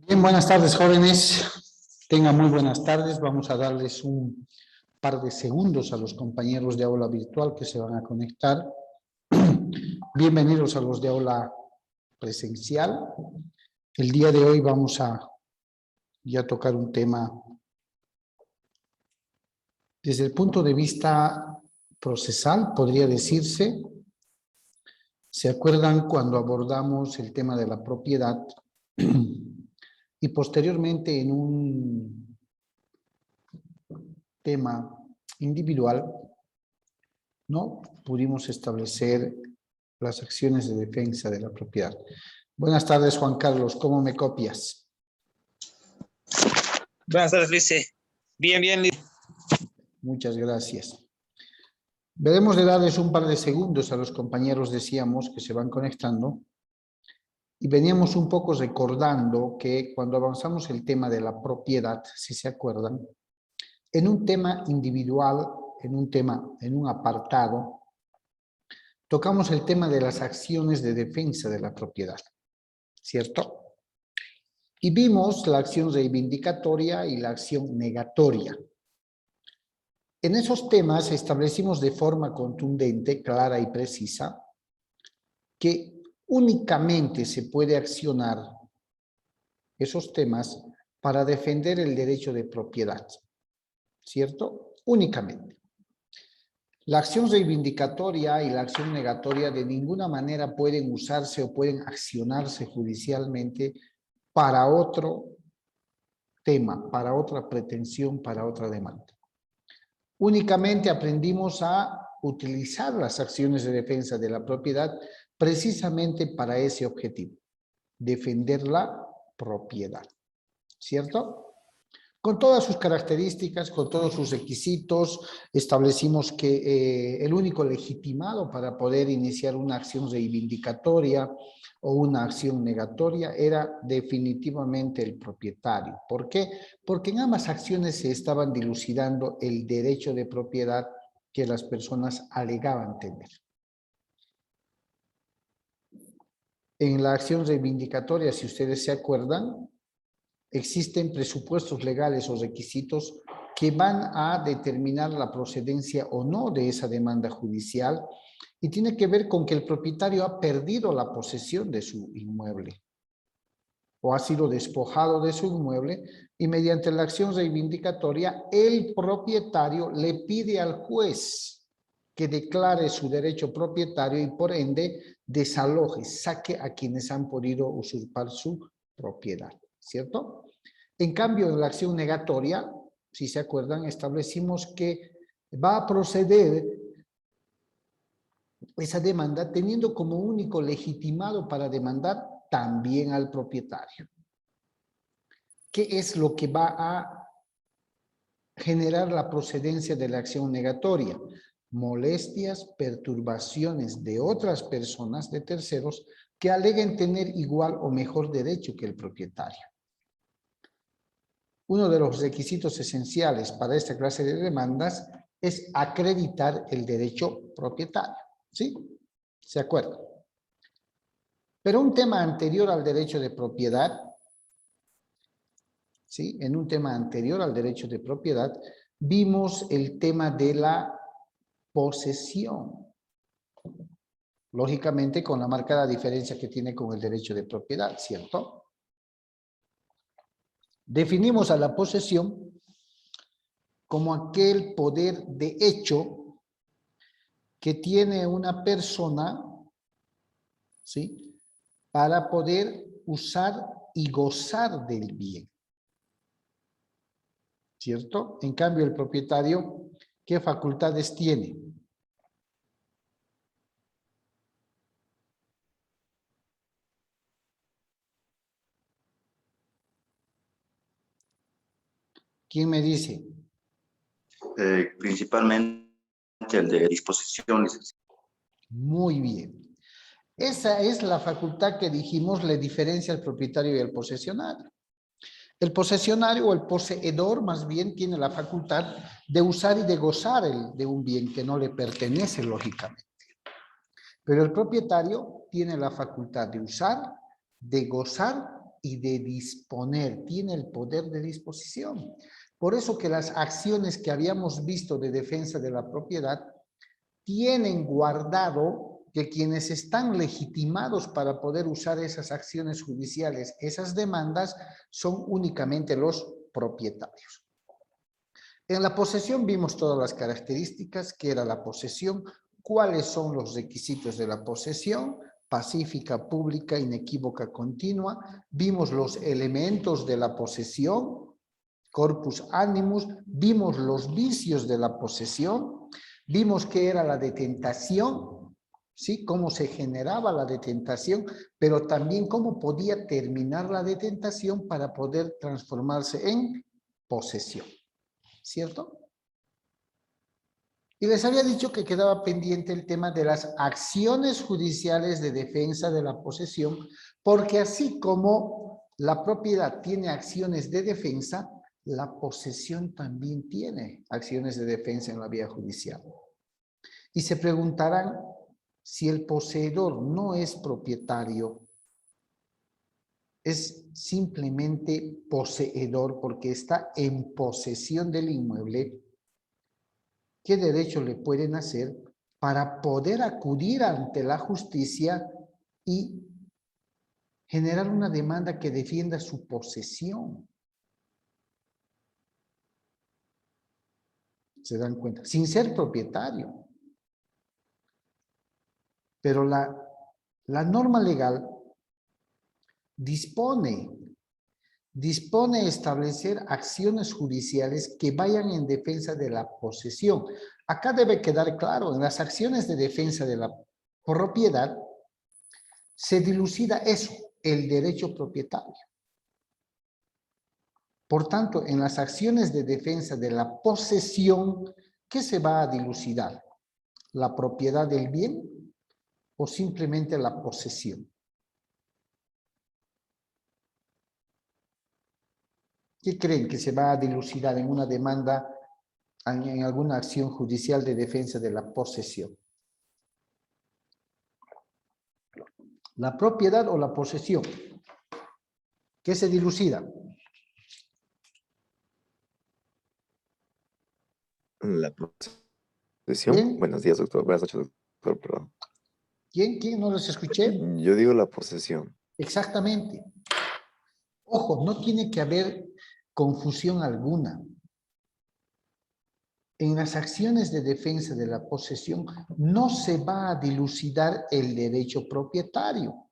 Bien, buenas tardes, jóvenes. Tengan muy buenas tardes. Vamos a darles un par de segundos a los compañeros de aula virtual que se van a conectar. Bienvenidos a los de aula presencial. El día de hoy vamos a ya tocar un tema desde el punto de vista procesal, podría decirse. ¿Se acuerdan cuando abordamos el tema de la propiedad? Y posteriormente en un tema individual, ¿no? Pudimos establecer las acciones de defensa de la propiedad. Buenas tardes, Juan Carlos. ¿Cómo me copias? Buenas tardes, Luis. Bien. Muchas gracias. Veremos de darles un par de segundos a los compañeros, decíamos, que se van conectando. Y veníamos un poco recordando que cuando avanzamos el tema de la propiedad, si se acuerdan, en un tema individual, en un apartado, tocamos el tema de las acciones de defensa de la propiedad, ¿cierto? Y vimos la acción reivindicatoria y la acción negatoria. En esos temas establecimos de forma contundente, clara y precisa, que únicamente se puede accionar esos temas para defender el derecho de propiedad, ¿cierto? Únicamente. La acción reivindicatoria y la acción negatoria de ninguna manera pueden usarse o pueden accionarse judicialmente para otro tema, para otra pretensión, para otra demanda. Únicamente aprendimos a utilizar las acciones de defensa de la propiedad precisamente para ese objetivo, defender la propiedad, ¿cierto? Con todas sus características, con todos sus requisitos, establecimos que el único legitimado para poder iniciar una acción reivindicatoria o una acción negatoria era definitivamente el propietario. ¿Por qué? Porque en ambas acciones se estaban dilucidando el derecho de propiedad que las personas alegaban tener. En la acción reivindicatoria, si ustedes se acuerdan, existen presupuestos legales o requisitos que van a determinar la procedencia o no de esa demanda judicial y tiene que ver con que el propietario ha perdido la posesión de su inmueble o ha sido despojado de su inmueble y mediante la acción reivindicatoria el propietario le pide al juez que declare su derecho propietario y por ende desaloje, saque a quienes han podido usurpar su propiedad, ¿cierto? En cambio, en la acción negatoria, si se acuerdan, establecimos que va a proceder esa demanda teniendo como único legitimado para demandar también al propietario. ¿Qué es lo que va a generar la procedencia de la acción negatoria? Molestias, perturbaciones de otras personas, de terceros, que aleguen tener igual o mejor derecho que el propietario. Uno de los requisitos esenciales para esta clase de demandas es acreditar el derecho propietario. ¿Sí? ¿Se acuerdan? Pero un tema anterior al derecho de propiedad, ¿sí? En un tema anterior al derecho de propiedad, vimos el tema de la posesión. Lógicamente con la marcada diferencia que tiene con el derecho de propiedad, ¿cierto? Definimos a la posesión como aquel poder de hecho que tiene una persona, ¿sí? Para poder usar y gozar del bien, ¿cierto? En cambio, el propietario, ¿qué facultades tiene? ¿Quién me dice? Principalmente el de disposiciones. Muy bien. Esa es la facultad que dijimos le diferencia al propietario y al posesionario. El posesionario o el poseedor más bien tiene la facultad de usar y de gozar de un bien que no le pertenece lógicamente. Pero el propietario tiene la facultad de usar, de gozar y de disponer, tiene el poder de disposición. Por eso que las acciones que habíamos visto de defensa de la propiedad tienen guardado que quienes están legitimados para poder usar esas acciones judiciales, esas demandas, son únicamente los propietarios. En la posesión vimos todas las características, que era la posesión, cuáles son los requisitos de la posesión, pacífica, pública, inequívoca, continua. Vimos los elementos de la posesión, corpus animus, vimos los vicios de la posesión, vimos qué era la detentación, ¿sí? Cómo se generaba la detentación, pero también cómo podía terminar la detentación para poder transformarse en posesión. ¿Cierto? Y les había dicho que quedaba pendiente el tema de las acciones judiciales de defensa de la posesión, porque así como la propiedad tiene acciones de defensa, la posesión también tiene acciones de defensa en la vía judicial. Y se preguntarán si el poseedor no es propietario, es simplemente poseedor porque está en posesión del inmueble. ¿Qué derecho le pueden hacer para poder acudir ante la justicia y generar una demanda que defienda su posesión? ¿Se dan cuenta? Sin ser propietario. Pero la norma legal dispone establecer acciones judiciales que vayan en defensa de la posesión. Acá debe quedar claro, en las acciones de defensa de la propiedad se dilucida eso, el derecho propietario. Por tanto, en las acciones de defensa de la posesión, ¿qué se va a dilucidar? ¿La propiedad del bien o simplemente la posesión? ¿Qué creen que se va a dilucidar en una demanda, en alguna acción judicial de defensa de la posesión? ¿La propiedad o la posesión? ¿Qué se dilucida? La posesión. ¿Quién? Buenos días, doctor. Buenas noches, doctor. Perdón. ¿Quién? ¿No los escuché? Yo digo la posesión. Exactamente. Ojo, no tiene que haber confusión alguna. En las acciones de defensa de la posesión no se va a dilucidar el derecho propietario.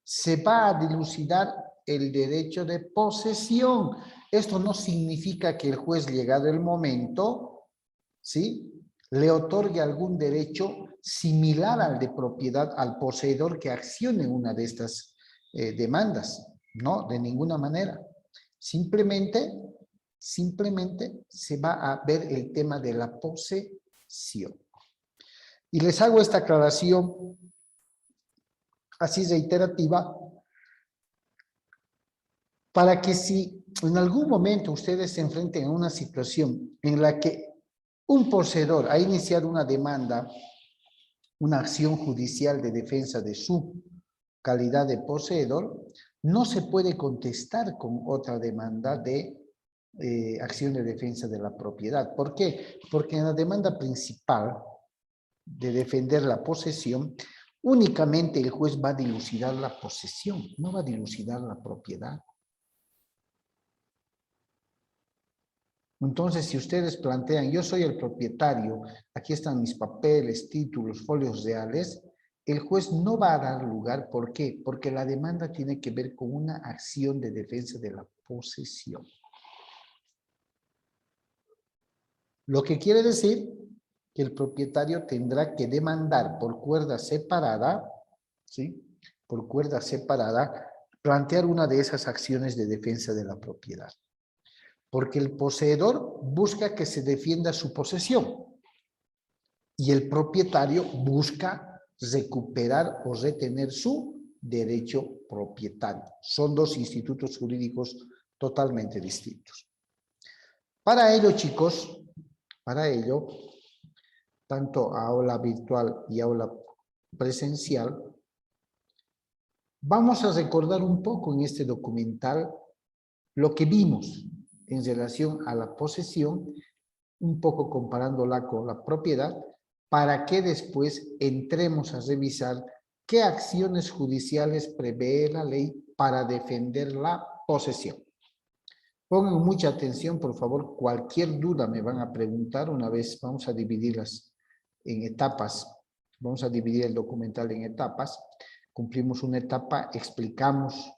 Se va a dilucidar el derecho de posesión. Esto no significa que el juez, llegado el momento, ¿sí?, le otorgue algún derecho similar al de propiedad al poseedor que accione una de estas demandas. No, de ninguna manera. Simplemente se va a ver el tema de la posesión. Y les hago esta aclaración así reiterativa para que si en algún momento ustedes se enfrenten a una situación en la que un poseedor ha iniciado una demanda, una acción judicial de defensa de su calidad de poseedor, no se puede contestar con otra demanda de acción de defensa de la propiedad. ¿Por qué? Porque en la demanda principal de defender la posesión, únicamente el juez va a dilucidar la posesión, no va a dilucidar la propiedad. Entonces, si ustedes plantean, yo soy el propietario, aquí están mis papeles, títulos, folios reales, el juez no va a dar lugar. ¿Por qué? Porque la demanda tiene que ver con una acción de defensa de la posesión. Lo que quiere decir que el propietario tendrá que demandar por cuerda separada, ¿sí?, por cuerda separada, plantear una de esas acciones de defensa de la propiedad. Porque el poseedor busca que se defienda su posesión y el propietario busca recuperar o retener su derecho propietario. Son dos institutos jurídicos totalmente distintos. Para ello, chicos, para ello, tanto aula virtual y aula presencial, Vamos a recordar un poco en este documental lo que vimos en relación a la posesión, un poco comparándola con la propiedad, para que después entremos a revisar qué acciones judiciales prevé la ley para defender la posesión. Pongan mucha atención, por favor, cualquier duda me van a preguntar una vez, vamos a dividirlas en etapas, vamos a dividir el documental en etapas, cumplimos una etapa, explicamos,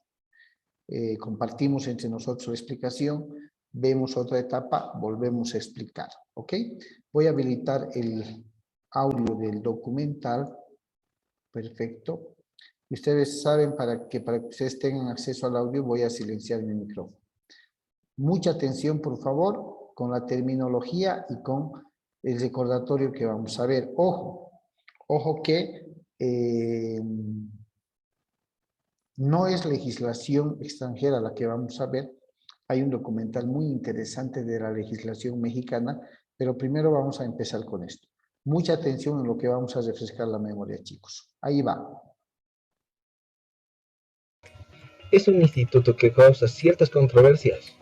compartimos entre nosotros la explicación, vemos otra etapa, volvemos a explicar, ¿ok? Voy a habilitar el audio del documental, perfecto. Ustedes saben para que ustedes tengan acceso al audio voy a silenciar mi micrófono. Mucha atención, por favor, con la terminología y con el recordatorio que vamos a ver. Ojo, ojo que no es legislación extranjera la que vamos a ver. Hay un documental muy interesante de la legislación mexicana, pero primero vamos a empezar con esto. Mucha atención en lo que vamos a refrescar la memoria, chicos. Ahí va. Es un instituto que causa ciertas controversias,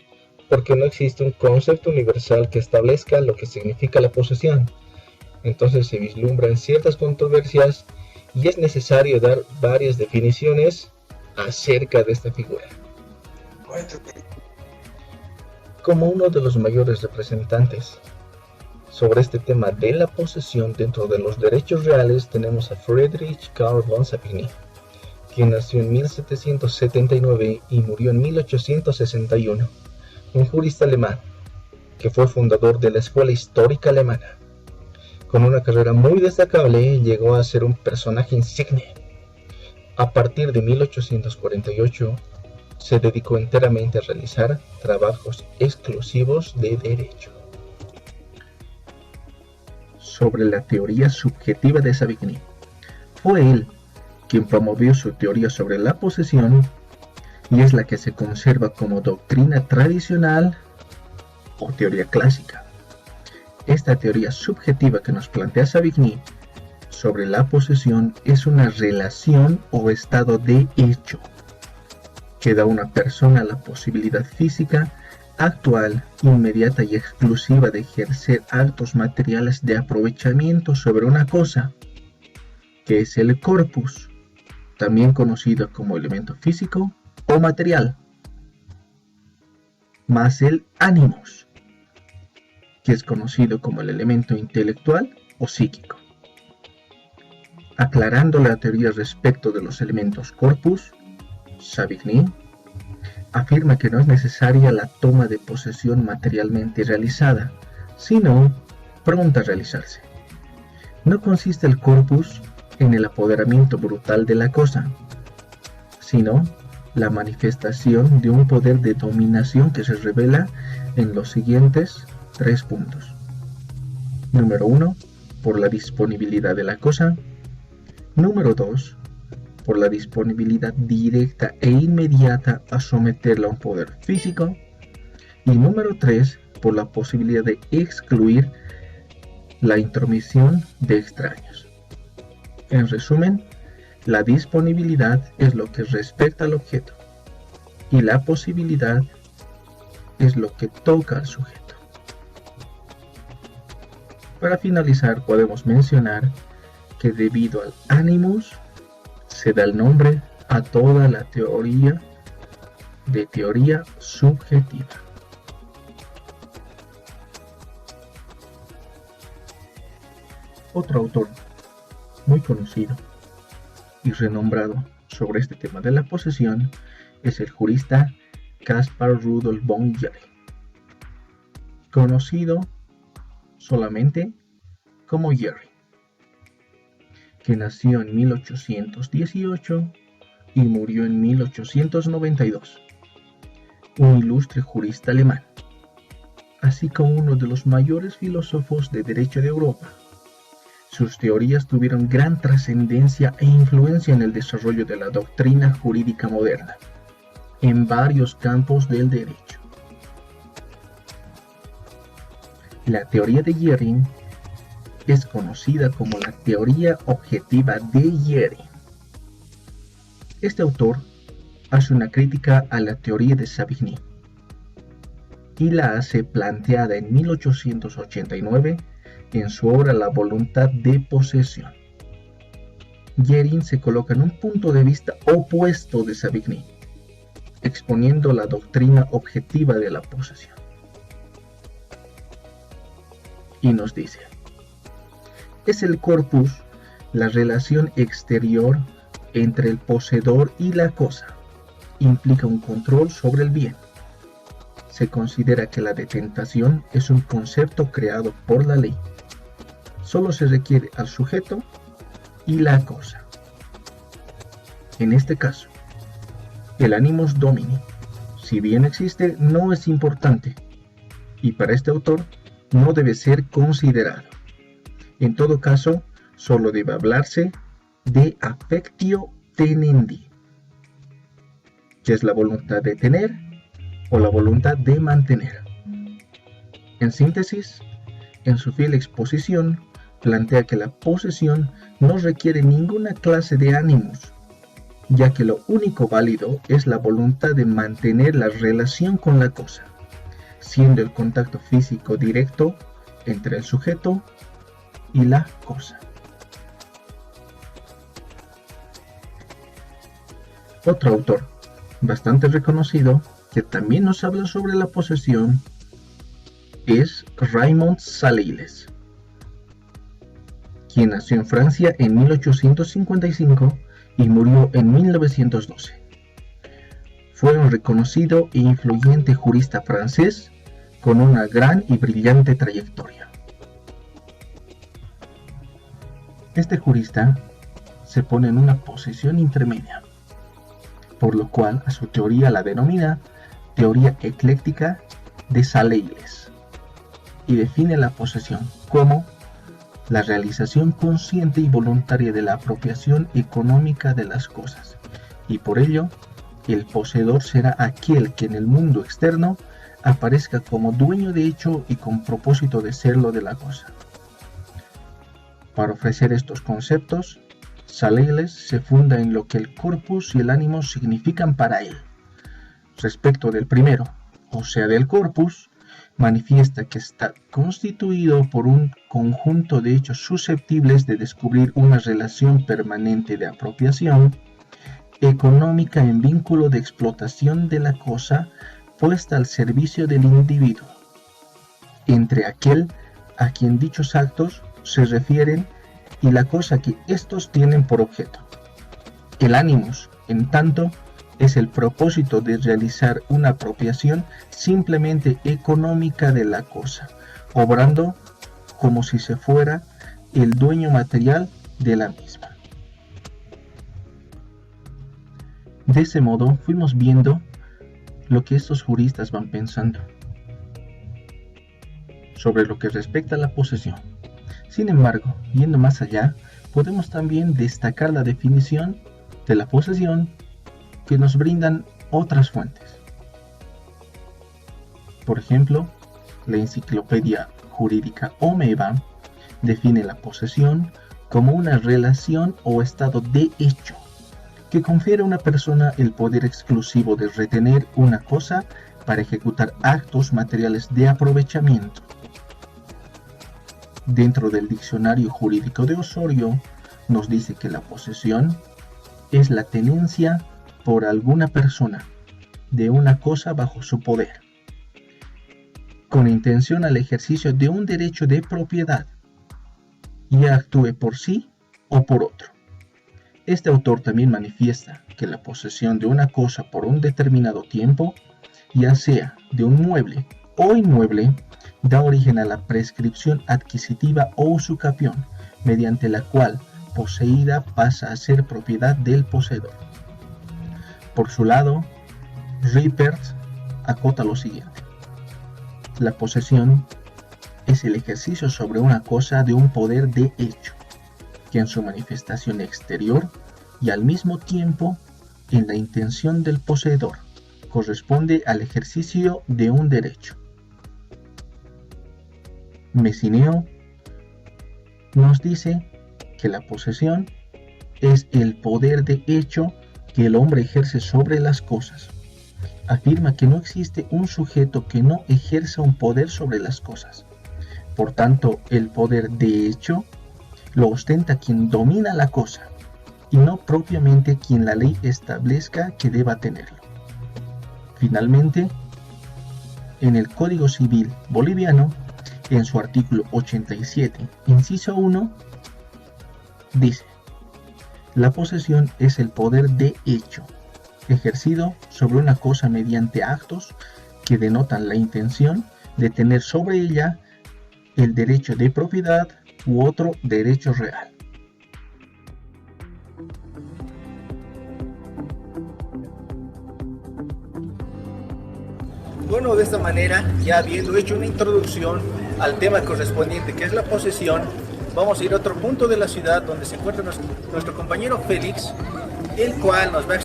porque no existe un concepto universal que establezca lo que significa la posesión. Entonces se vislumbran ciertas controversias y es necesario dar varias definiciones acerca de esta figura. Como uno de los mayores representantes sobre este tema de la posesión dentro de los derechos reales tenemos a Friedrich Karl von Savigny, quien nació en 1779 y murió en 1861, un jurista alemán que fue fundador de la Escuela Histórica Alemana. Con una carrera muy destacable, llegó a ser un personaje insigne. A partir de 1848, se dedicó enteramente a realizar trabajos exclusivos de derecho. Sobre la teoría subjetiva de Savigny, fue él quien promovió su teoría sobre la posesión y es la que se conserva como doctrina tradicional o teoría clásica. Esta teoría subjetiva que nos plantea Savigny sobre la posesión es una relación o estado de hecho que da a una persona la posibilidad física, actual, inmediata y exclusiva de ejercer actos materiales de aprovechamiento sobre una cosa, que es el corpus, también conocido como elemento físico o material, más el animus, que es conocido como el elemento intelectual o psíquico. Aclarando la teoría respecto de los elementos corpus, Savigny afirma que no es necesaria la toma de posesión materialmente realizada, sino pronta a realizarse. No consiste el corpus en el apoderamiento brutal de la cosa, sino la manifestación de un poder de dominación que se revela en los siguientes 3 puntos. Número 1, por la disponibilidad de la cosa. Número 2, por la disponibilidad directa e inmediata a someterla a un poder físico. Y número 3, por la posibilidad de excluir la intromisión de extraños. En resumen, la disponibilidad es lo que respecta al objeto y la posibilidad es lo que toca al sujeto. Para finalizar, podemos mencionar que debido al animus se da el nombre a toda la teoría de teoría subjetiva. Otro autor muy conocido y renombrado sobre este tema de la posesión es el jurista Caspar Rudolf von Jering, conocido solamente como Jering, que nació en 1818 y murió en 1892, un ilustre jurista alemán, así como uno de los mayores filósofos de derecho de Europa. Sus teorías tuvieron gran trascendencia e influencia en el desarrollo de la doctrina jurídica moderna, en varios campos del derecho. La teoría de Jering es conocida como la teoría objetiva de Jering. Este autor hace una crítica a la teoría de Savigny y la hace planteada en 1889 en su obra La voluntad de posesión. Guérin se coloca en un punto de vista opuesto de Savigny, exponiendo la doctrina objetiva de la posesión. Y nos dice: es el corpus la relación exterior entre el poseedor y la cosa. Implica un control sobre el bien. Se considera que la detentación es un concepto creado por la ley. Solo se requiere al sujeto y la cosa. En este caso, el animus domini, si bien existe, no es importante, y para este autor no debe ser considerado. En todo caso, solo debe hablarse de affectio tenendi, que es la voluntad de tener o la voluntad de mantener. En síntesis, en su fiel exposición, plantea que la posesión no requiere ninguna clase de ánimos, ya que lo único válido es la voluntad de mantener la relación con la cosa, siendo el contacto físico directo entre el sujeto y la cosa. Otro autor, bastante reconocido, que también nos habla sobre la posesión, es Raymond Salleyles, quien nació en Francia en 1855 y murió en 1912. Fue un reconocido e influyente jurista francés con una gran y brillante trayectoria. Este jurista se pone en una posición intermedia, por lo cual a su teoría la denomina teoría ecléctica de Salleyles, y define la posesión como la realización consciente y voluntaria de la apropiación económica de las cosas, y por ello el poseedor será aquel que en el mundo externo aparezca como dueño de hecho y con propósito de serlo de la cosa. Para ofrecer estos conceptos, Salleyles se funda en lo que el corpus y el ánimo significan para él. Respecto del primero, o sea del corpus, manifiesta que está constituido por un conjunto de hechos susceptibles de descubrir una relación permanente de apropiación económica en vínculo de explotación de la cosa puesta al servicio del individuo, entre aquel a quien dichos actos se refieren y la cosa que éstos tienen por objeto. El animus, en tanto, es el propósito de realizar una apropiación simplemente económica de la cosa, obrando como si se fuera el dueño material de la misma. De ese modo fuimos viendo lo que estos juristas van pensando sobre lo que respecta a la posesión. Sin embargo, yendo más allá, podemos también destacar la definición de la posesión que nos brindan otras fuentes. Por ejemplo, la Enciclopedia Jurídica Omeva define la posesión como una relación o estado de hecho que confiere a una persona el poder exclusivo de retener una cosa para ejecutar actos materiales de aprovechamiento. Dentro del Diccionario Jurídico de Osorio nos dice que la posesión es la tenencia por alguna persona de una cosa bajo su poder, con intención al ejercicio de un derecho de propiedad, ya actúe por sí o por otro. Este autor también manifiesta que la posesión de una cosa por un determinado tiempo, ya sea de un mueble o inmueble, da origen a la prescripción adquisitiva o usucapión, mediante la cual poseída pasa a ser propiedad del poseedor. Por su lado, Rippert acota lo siguiente: la posesión es el ejercicio sobre una cosa de un poder de hecho, que en su manifestación exterior y al mismo tiempo en la intención del poseedor corresponde al ejercicio de un derecho. Messineo nos dice que la posesión es el poder de hecho que el hombre ejerce sobre las cosas. Afirma que no existe un sujeto que no ejerza un poder sobre las cosas. Por tanto, el poder de hecho lo ostenta quien domina la cosa, y no propiamente quien la ley establezca que deba tenerlo. Finalmente, en el Código Civil boliviano, en su artículo 87, inciso 1, dice: la posesión es el poder de hecho, ejercido sobre una cosa mediante actos que denotan la intención de tener sobre ella el derecho de propiedad u otro derecho real. Bueno, de esta manera, ya habiendo hecho una introducción al tema correspondiente, que es la posesión, vamos a ir a otro punto de la ciudad donde se encuentra nuestro compañero Félix, el cual nos va a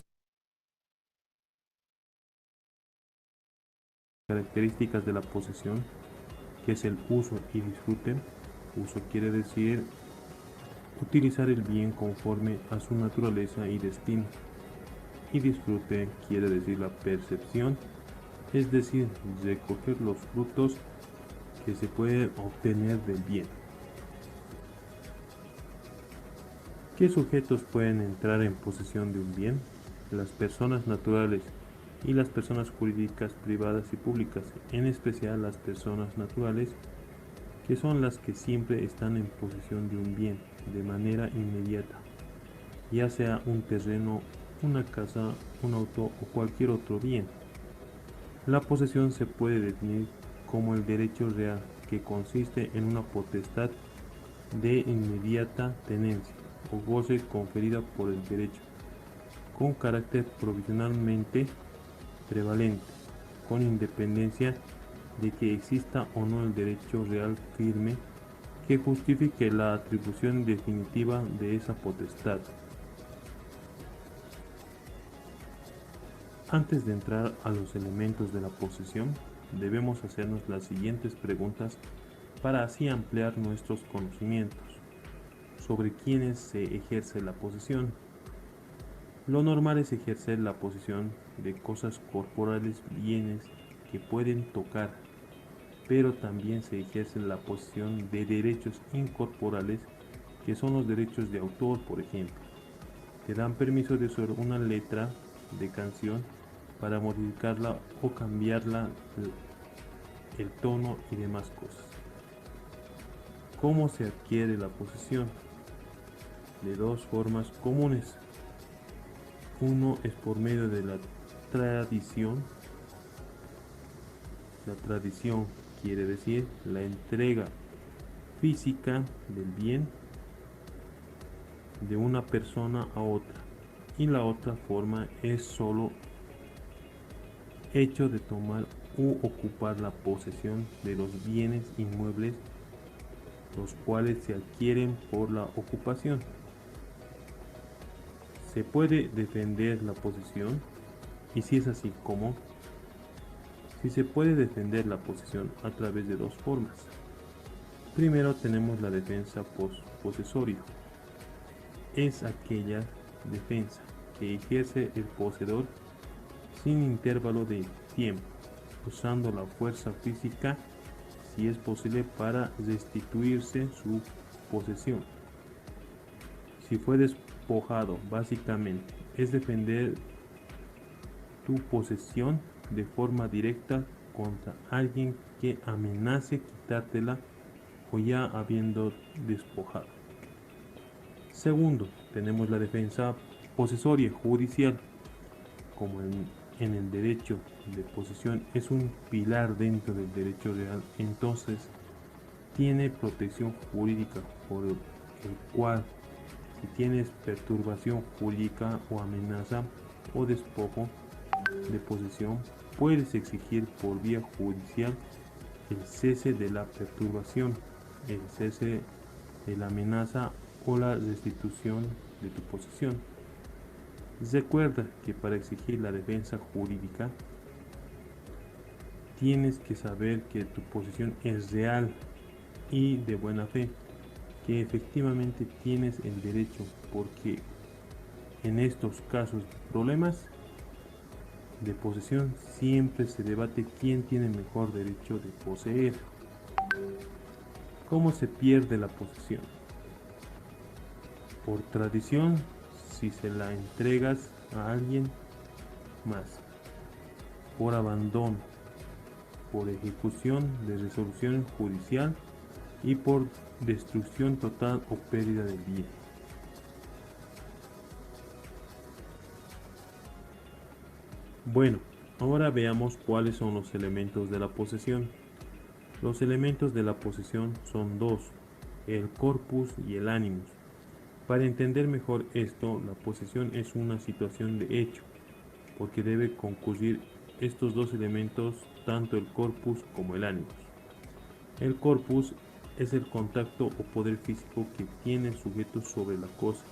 características de la posesión, que es el uso y disfrute. Uso quiere decir utilizar el bien conforme a su naturaleza y destino, y disfrute quiere decir la percepción, es decir, recoger los frutos que se pueden obtener del bien. ¿Qué sujetos pueden entrar en posesión de un bien? Las personas naturales y las personas jurídicas privadas y públicas, en especial las personas naturales, que son las que siempre están en posesión de un bien de manera inmediata, ya sea un terreno, una casa, un auto o cualquier otro bien. La posesión se puede definir como el derecho real, que consiste en una potestad de inmediata tenencia o goce conferida por el derecho, con carácter provisionalmente prevalente, con independencia de que exista o no el derecho real firme que justifique la atribución definitiva de esa potestad. Antes de entrar a los elementos de la posesión, debemos hacernos las siguientes preguntas para así ampliar nuestros conocimientos sobre quiénes se ejerce la posesión. Lo normal es ejercer la posesión de cosas corporales, bienes que pueden tocar, pero también se ejerce la posesión de derechos incorporales, que son los derechos de autor, por ejemplo. Te dan permiso de usar una letra de canción para modificarla o cambiarla, el tono y demás cosas. ¿Cómo se adquiere la posesión? De dos formas comunes. Uno es por medio de la tradición. La tradición quiere decir la entrega física del bien de una persona a otra, y la otra forma es solo hecho de tomar u ocupar la posesión de los bienes inmuebles, los cuales se adquieren por la ocupación. Se puede defender la posesión, y si es así, ¿cómo? Si se puede defender la posesión a través de dos formas. Primero tenemos la defensa posesoria. Es aquella defensa que ejerce el poseedor sin intervalo de tiempo, usando la fuerza física, si es posible, para restituirse su posesión. Si fue despojado, básicamente, es defender tu posesión de forma directa contra alguien que amenace quitártela o ya habiendo despojado. Segundo, tenemos la defensa posesoria judicial. Como en el derecho de posesión es un pilar dentro del derecho real, entonces tiene protección jurídica, por el cual si tienes perturbación jurídica o amenaza o despojo de posesión, puedes exigir por vía judicial el cese de la perturbación, el cese de la amenaza o la restitución de tu posesión. Recuerda que para exigir la defensa jurídica tienes que saber que tu posesión es real y de buena fe, que efectivamente tienes el derecho, porque En estos casos de problemas de posesión siempre se debate quién tiene mejor derecho de poseer. ¿Cómo se pierde la posesión? Por tradición, si se la entregas a alguien más. Por abandono, por ejecución de resolución judicial y por destrucción total o pérdida del bien. Bueno, ahora veamos cuáles son los elementos de la posesión. Los elementos de la posesión son dos, el corpus y el animus. Para entender mejor esto, la posesión es una situación de hecho, porque debe concurrir estos dos elementos, tanto el corpus como el animus. El corpus es el contacto o poder físico que tiene el sujeto sobre la cosa.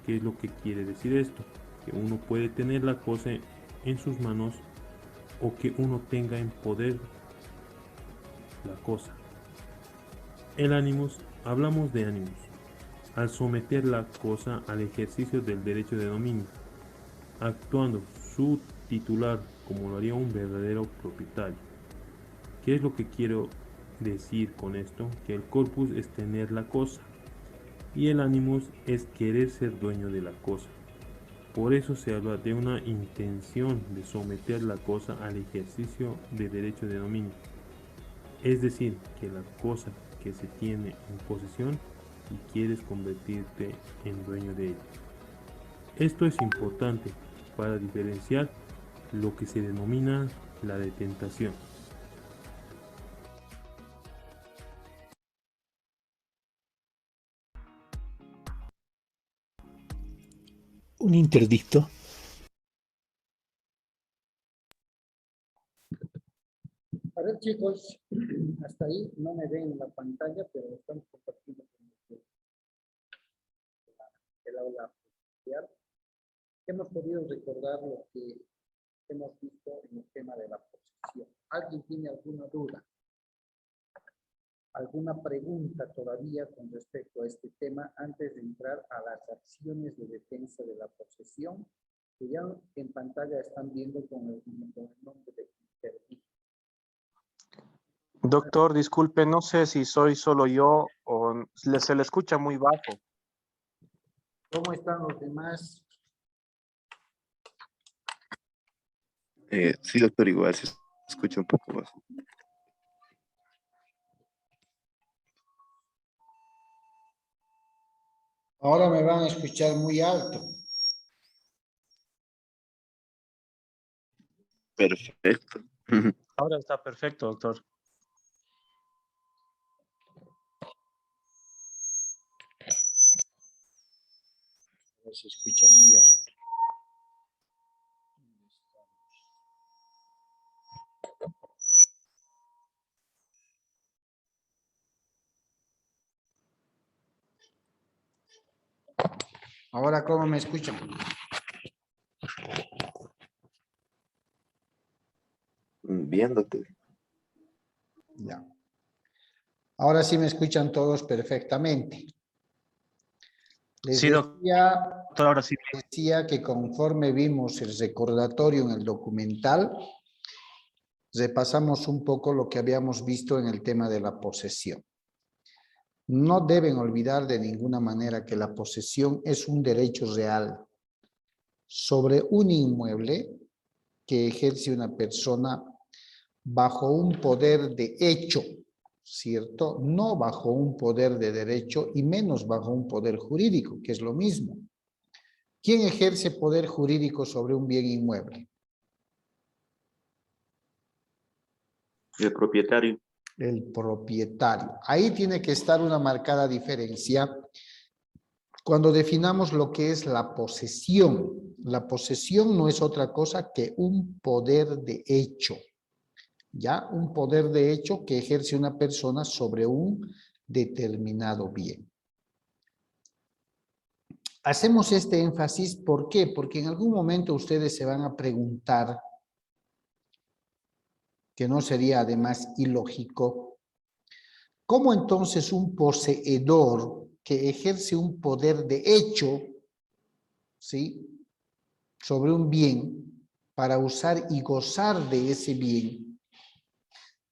¿Qué es lo que quiere decir esto? Que uno puede tener la cosa en sus manos o que uno tenga en poder la cosa. El animus, hablamos de animus, al someter la cosa al ejercicio del derecho de dominio, actuando su titular como lo haría un verdadero propietario. ¿Qué es lo que quiero decir con esto? Que el corpus es tener la cosa y el animus es querer ser dueño de la cosa. Por eso se habla de una intención de someter la cosa al ejercicio de derecho de dominio. Es decir, que la cosa que se tiene en posesión y quieres convertirte en dueño de ella. Esto es importante para diferenciar lo que se denomina la detentación. Un interdicto. A ver, chicos, hasta ahí no me ven en la pantalla, pero estamos compartiendo con el aula oficial. Hemos podido recordar lo que hemos visto en el tema de la posesión. ¿Alguien tiene alguna duda? ¿Alguna pregunta todavía con respecto a este tema antes de entrar a las acciones de defensa de la posesión? Que ya en pantalla están viendo con el nombre de interdicto. Doctor, disculpe, no sé si soy solo yo o se le escucha muy bajo. ¿Cómo están los demás? Sí, doctor, igual se escucha un poco bajo. Ahora me van a escuchar muy alto. Perfecto. Ahora está perfecto, doctor. Se escucha muy alto. Ahora, ¿cómo me escuchan? Bien, doctor. Ya. Ahora sí me escuchan todos perfectamente. Les Sí, doctor, ahora sí. decía que conforme vimos el recordatorio en el documental, repasamos un poco lo que habíamos visto en el tema de la posesión. No deben olvidar de ninguna manera que la posesión es un derecho real sobre un inmueble que ejerce una persona bajo un poder de hecho, ¿cierto? No bajo un poder de derecho y menos bajo un poder jurídico, que es lo mismo. ¿Quién ejerce poder jurídico sobre un bien inmueble? El propietario. El propietario. Ahí tiene que estar una marcada diferencia cuando definamos lo que es la posesión. La posesión no es otra cosa que un poder de hecho. ¿Ya? Un poder de hecho que ejerce una persona sobre un determinado bien. Hacemos este énfasis, ¿por qué? Porque en algún momento ustedes se van a preguntar, que no sería además ilógico, ¿cómo entonces un poseedor que ejerce un poder de hecho ¿sí?, sobre un bien para usar y gozar de ese bien,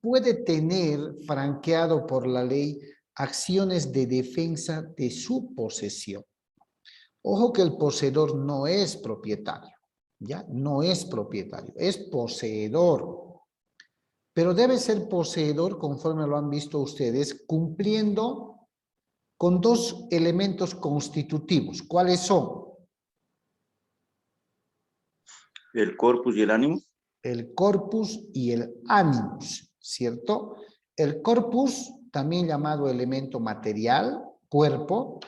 puede tener franqueado por la ley acciones de defensa de su posesión. Ojo que el poseedor no es propietario, ¿ya? No es propietario, es poseedor. Pero debe ser poseedor, conforme lo han visto ustedes, cumpliendo con dos elementos constitutivos. ¿Cuáles son? El corpus y el ánimo. El corpus y el animus, ¿cierto? El corpus, también llamado elemento material, cuerpo,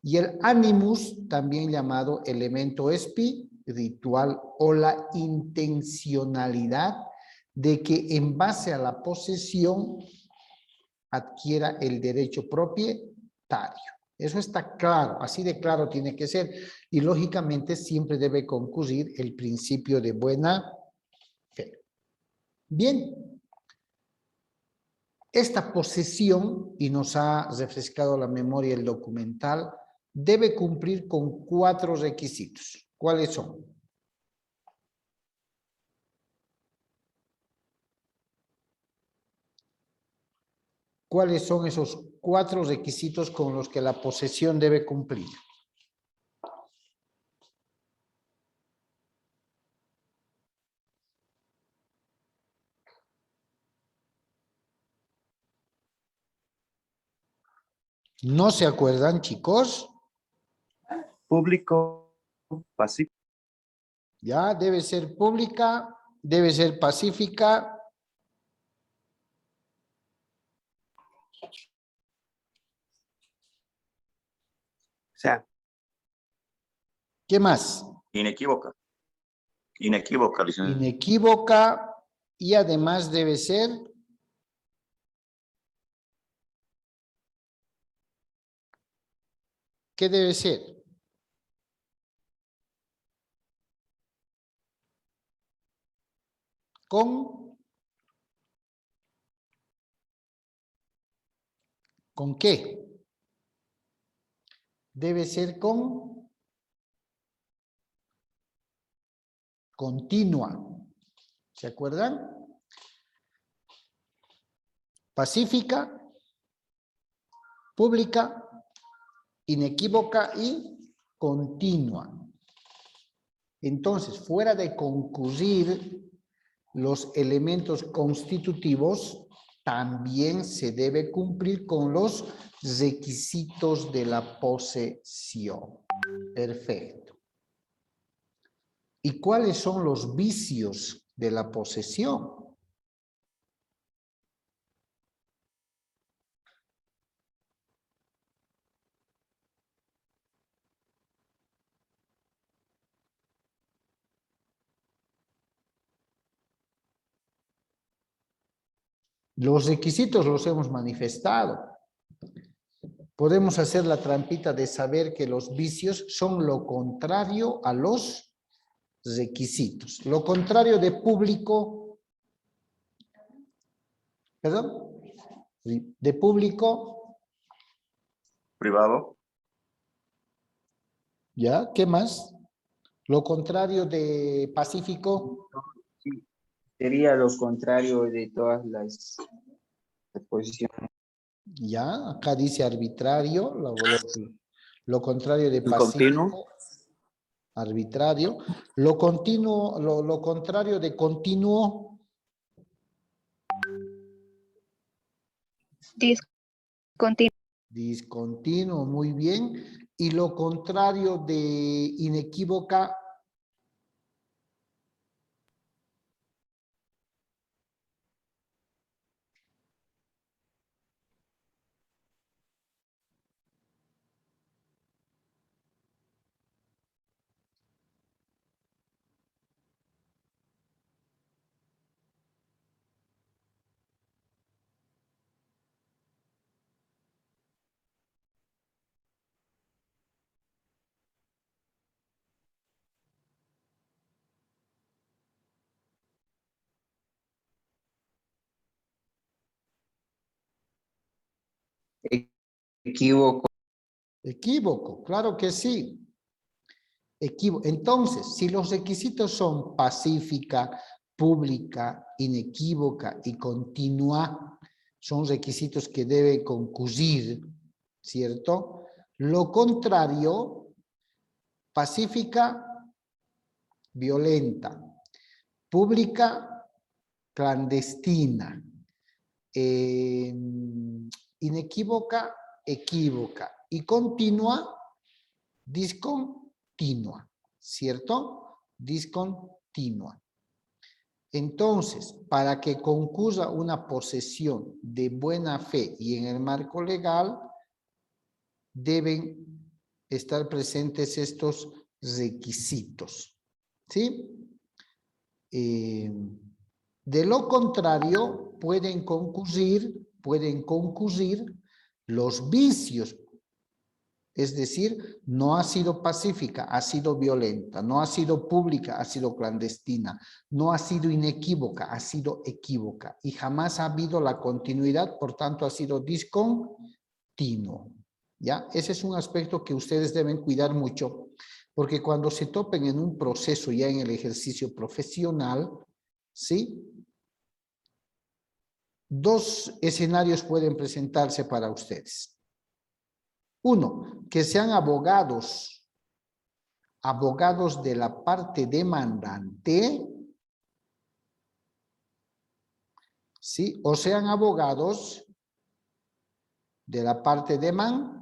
y el animus, también llamado elemento espiritual o la intencionalidad de que en base a la posesión adquiera el derecho propietario. Eso está claro, así de claro tiene que ser, y lógicamente siempre debe concurrir el principio de buena fe. Bien, esta posesión, y nos ha refrescado la memoria el documental, debe cumplir con 4 requisitos. ¿Cuáles son? ¿Cuáles son esos 4 requisitos con los que la posesión debe cumplir? ¿No se acuerdan, chicos? Público, pacífico. Ya, debe ser pública, debe ser pacífica. O sea, ¿Qué más? inequívoca. Inequívoca, licenciado. Inequívoca y además debe ser ¿qué debe ser? ¿Con qué? Debe ser con continua. ¿Se acuerdan? Pacífica, pública, inequívoca y continua. Entonces, fuera de concurrir los elementos constitutivos, también se debe cumplir con los requisitos de la posesión. Perfecto. ¿Y cuáles son los vicios de la posesión? Los requisitos los hemos manifestado. Podemos hacer la trampita de saber que los vicios son lo contrario a los requisitos. Lo contrario de público, perdón, de público. Privado. ¿Ya? ¿Qué más? Lo contrario de pacífico. Sí, sería lo contrario de todas las posiciones. Ya, acá dice arbitrario, lo contrario de pacífico. Continuo. Arbitrario. Lo continuo, lo contrario de continuo. Discontinuo. Discontinuo, muy bien. Y lo contrario de inequívoca. Equívoco. Equívoco, claro que sí. Entonces, si los requisitos son pacífica, pública, inequívoca y continua, son requisitos que debe concurrir, ¿cierto? Lo contrario, pacífica, violenta, pública, clandestina, inequívoca, equívoca y continua, discontinua, ¿cierto? Discontinua. Entonces, para que concurra una posesión de buena fe y en el marco legal, deben estar presentes estos requisitos, ¿sí? De lo contrario, pueden concurrir los vicios. Es decir, no ha sido pacífica, ha sido violenta, no ha sido pública, ha sido clandestina, no ha sido inequívoca, ha sido equívoca y jamás ha habido la continuidad, por tanto ha sido discontinuo. ¿Ya? Ese es un aspecto que ustedes deben cuidar mucho, porque cuando se topen en un proceso ya en el ejercicio profesional, ¿sí? Dos escenarios pueden presentarse para ustedes. Uno, que sean abogados de la parte demandante, ¿sí? O sean abogados de la parte demandada.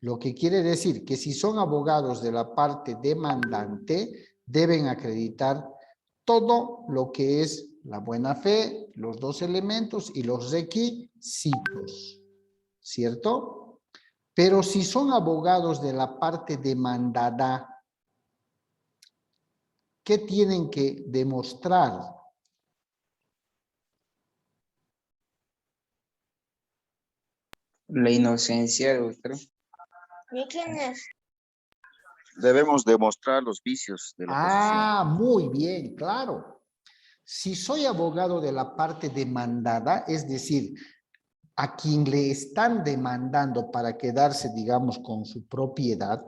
Lo que quiere decir que si son abogados de la parte demandante, deben acreditar todo lo que es la buena fe, los dos elementos y los requisitos, ¿cierto? Pero si son abogados de la parte demandada, ¿qué tienen que demostrar? La inocencia, doctor. ¿De quién es? Debemos demostrar los vicios de la posesión. Muy bien, claro. Si soy abogado de la parte demandada, es decir, a quien le están demandando para quedarse, digamos, con su propiedad,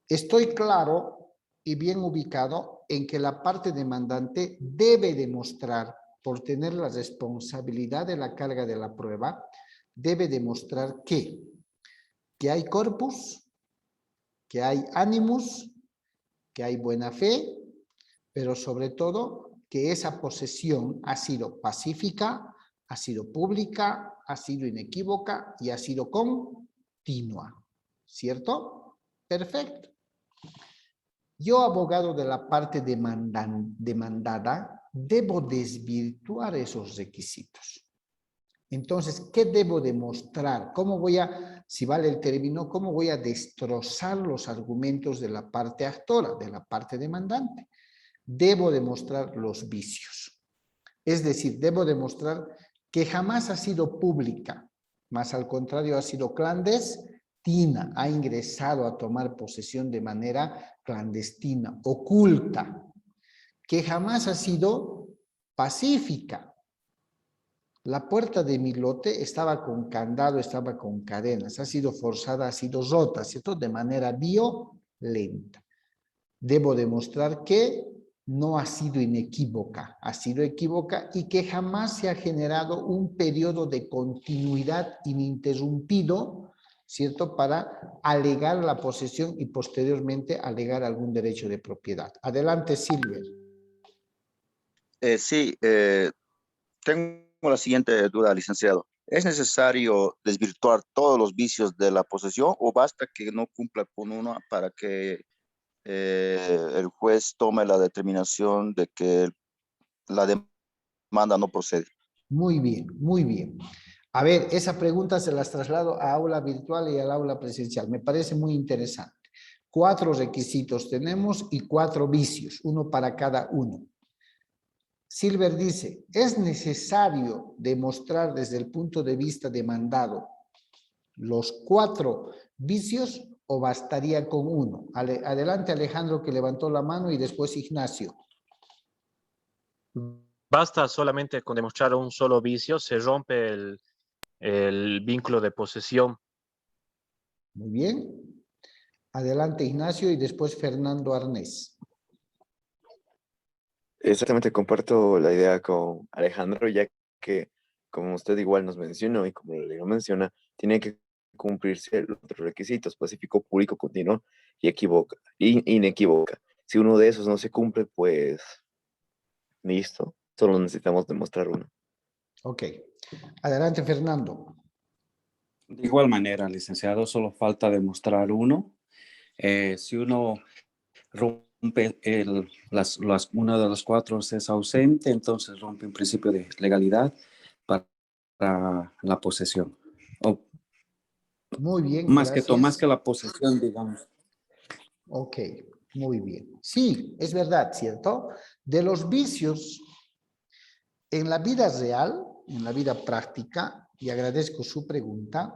estoy claro y bien ubicado en que la parte demandante debe demostrar, por tener la responsabilidad de la carga de la prueba, debe demostrar que hay corpus, que hay animus, que hay buena fe, pero sobre todo que esa posesión ha sido pacífica, ha sido pública, ha sido inequívoca y ha sido continua, ¿cierto? Perfecto. Yo, abogado de la parte demandada, debo desvirtuar esos requisitos. Entonces, ¿qué debo demostrar? ¿Cómo voy a, si vale el término, cómo voy a destrozar los argumentos de la parte actora, de la parte demandante? Debo demostrar los vicios. Es decir, debo demostrar que jamás ha sido pública, más al contrario ha sido clandestina, ha ingresado a tomar posesión de manera clandestina, oculta, que jamás ha sido pacífica. La puerta de mi lote estaba con candado, estaba con cadenas, ha sido forzada, ha sido rota, ¿cierto? De manera violenta. Debo demostrar que no ha sido inequívoca, ha sido equívoca y que jamás se ha generado un periodo de continuidad ininterrumpido, ¿cierto? Para alegar la posesión y posteriormente alegar algún derecho de propiedad. Adelante, Silver. Sí, tengo la siguiente duda, licenciado. ¿Es necesario desvirtuar todos los vicios de la posesión o basta que no cumpla con uno para que el juez tome la determinación de que la demanda no procede? Muy bien, muy bien. A ver, esa pregunta se las traslado a aula virtual y al aula presencial. Me parece muy interesante. 4 requisitos tenemos y 4 vicios, uno para cada uno. Silver dice, ¿es necesario demostrar desde el punto de vista demandado los 4 vicios o bastaría con uno? Adelante, Alejandro, que levantó la mano, y después Ignacio. Basta solamente con demostrar un solo vicio, se rompe el vínculo de posesión. Muy bien. Adelante, Ignacio, y después Fernando Arnés. Exactamente, comparto la idea con Alejandro, ya que, como usted igual nos mencionó y como le menciona, tiene que cumplirse los otros requisitos: pacífico, público, continuo y inequívoca. Si uno de esos no se cumple, pues listo, solo necesitamos demostrar uno. Ok. Adelante, Fernando. De igual manera, licenciado, solo falta demostrar uno. Si uno rompe uno de los cuatro es ausente, entonces rompe un principio de legalidad para la posesión. Muy bien, Más gracias. más que la posesión, digamos. Ok, muy bien. Sí, es verdad, ¿cierto? De los vicios en la vida real, en la vida práctica, y agradezco su pregunta,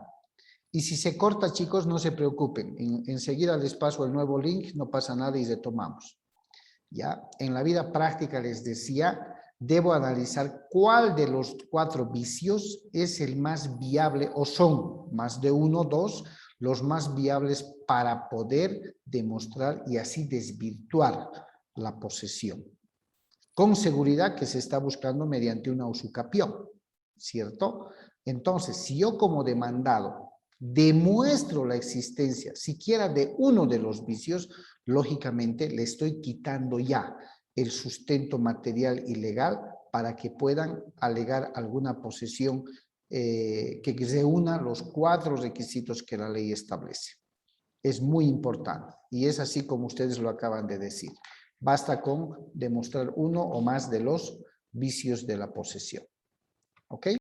y si se corta, chicos, no se preocupen. Enseguida les paso el nuevo link, no pasa nada y retomamos. ¿Ya? En la vida práctica les decía, debo analizar cuál de los 4 vicios es el más viable, o son más de 1 o 2, los más viables para poder demostrar y así desvirtuar la posesión. Con seguridad que se está buscando mediante una usucapión, ¿cierto? Entonces, si yo como demandado demuestro la existencia siquiera de uno de los vicios, lógicamente le estoy quitando ya el sustento material y legal para que puedan alegar alguna posesión que reúna los 4 requisitos que la ley establece. Es muy importante y es así como ustedes lo acaban de decir. Basta con demostrar uno o más de los vicios de la posesión. ¿Ok?